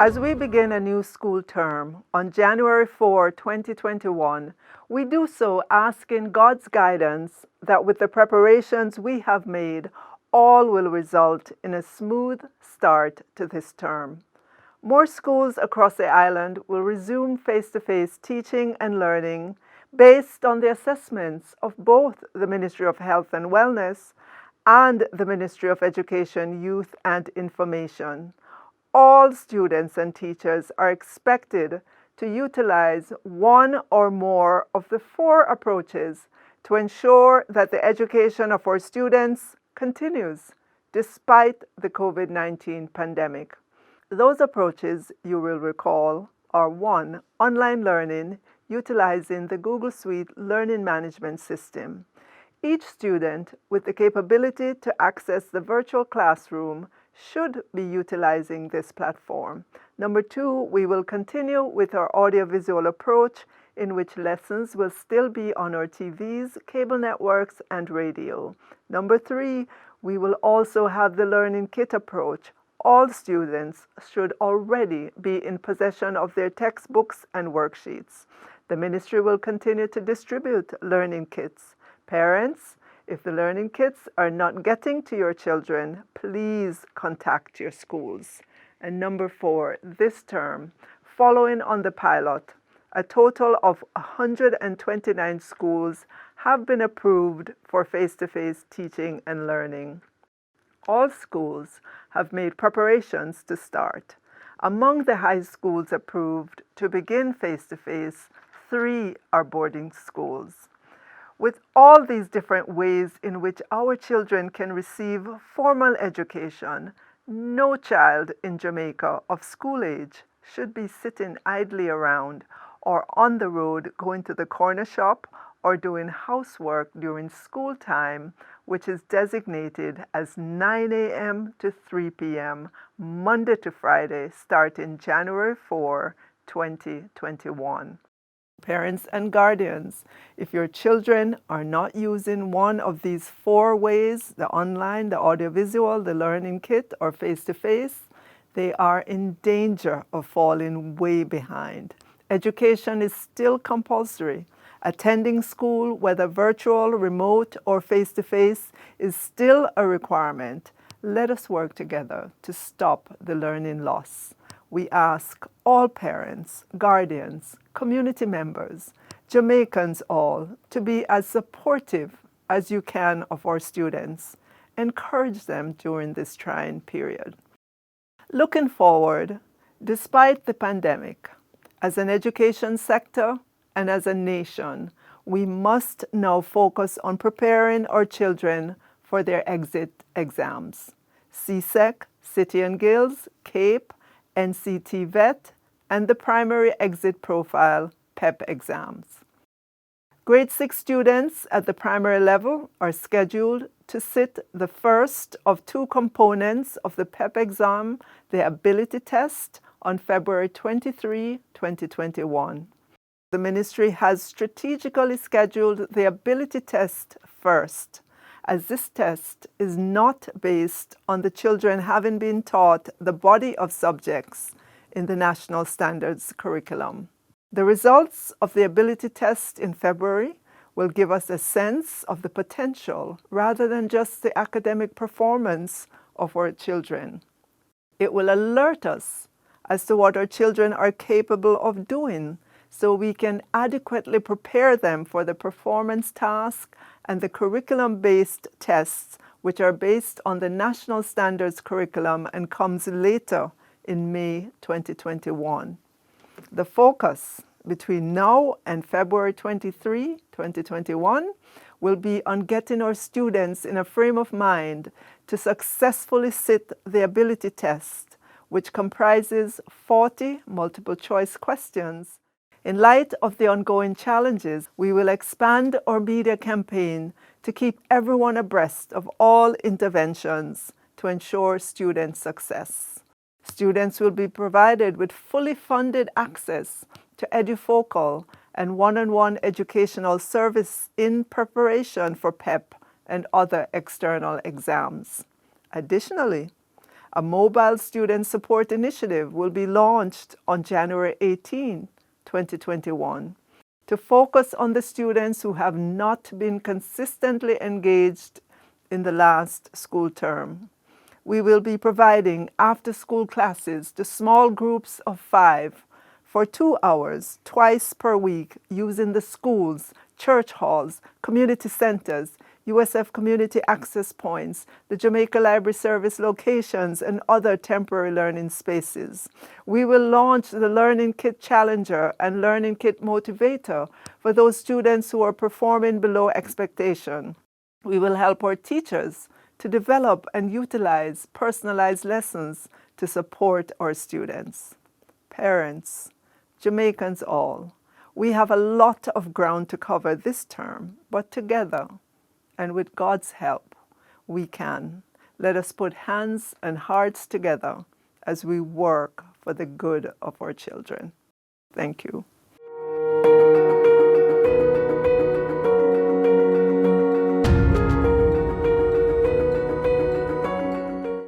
As we begin a new school term on January 4, 2021, we do so asking God's guidance that with the preparations we have made, all will result in a smooth start to this term. More schools across the island will resume face-to-face teaching and learning based on the assessments of both the Ministry of Health and Wellness and the Ministry of Education, Youth and Information. All students and teachers are expected to utilize one or more of the four approaches to ensure that the education of our students continues despite the COVID-19 pandemic. Those approaches, you will recall, are 1. Online learning utilizing the Google Suite Learning Management System. Each student with the capability to access the virtual classroom should be utilizing this platform. Number 2, we will continue with our audiovisual approach in which lessons will still be on our TVs, cable networks, and radio. Number 3, we will also have the learning kit approach. All students should already be in possession of their textbooks and worksheets. The ministry will continue to distribute learning kits. Parents, if the learning kits are not getting to your children, please contact your schools. And number 4, this term, following on the pilot, a total of 129 schools have been approved for face-to-face teaching and learning. All schools have made preparations to start. Among the high schools approved to begin face-to-face, 3 are boarding schools. With all these different ways in which our children can receive formal education, no child in Jamaica of school age should be sitting idly around or on the road going to the corner shop or doing housework during school time, which is designated as 9 a.m. to 3 p.m., Monday to Friday, starting January 4, 2021. Parents and guardians, if your children are not using one of these 4 ways, the online, the audiovisual, the learning kit, or face-to-face, they are in danger of falling way behind. Education is still compulsory. Attending school, whether virtual, remote, or face-to-face, is still a requirement. Let us work together to stop the learning loss. We ask all parents, guardians, community members, Jamaicans all, to be as supportive as you can of our students. Encourage them during this trying period. Looking forward, despite the pandemic, as an education sector and as a nation, we must now focus on preparing our children for their exit exams. CSEC, City and Guilds, CAPE, NCT VET, and the primary exit profile PEP exams. Grade 6 students at the primary level are scheduled to sit the first of 2 components of the PEP exam, the ability test, on February 23, 2021. The ministry has strategically scheduled the ability test first, as this test is not based on the children having been taught the body of subjects in the National Standards curriculum. The results of the ability test in February will give us a sense of the potential rather than just the academic performance of our children. It will alert us as to what our children are capable of doing so we can adequately prepare them for the performance task and the curriculum-based tests, which are based on the National Standards curriculum and comes later in May 2021. The focus between now and February 23, 2021 will be on getting our students in a frame of mind to successfully sit the ability test, which comprises 40 multiple-choice questions. In light of the ongoing challenges, we will expand our media campaign to keep everyone abreast of all interventions to ensure student success. Students will be provided with fully funded access to Edufocal and one-on-one educational service in preparation for PEP and other external exams. Additionally, A mobile student support initiative will be launched on January 18, 2021, to focus on the students who have not been consistently engaged in the last school term. We will be providing after-school classes to small groups of 5 for 2 hours twice per week using the schools, church halls, community centers, USF community access points, the Jamaica Library Service locations, and other temporary learning spaces. We will launch the Learning Kit Challenger and Learning Kit Motivator for those students who are performing below expectation. We will help our teachers to develop and utilize personalized lessons to support our students. Parents, Jamaicans all, we have a lot of ground to cover this term, but together, and with God's help, we can. Let us put hands and hearts together as we work for the good of our children. Thank you.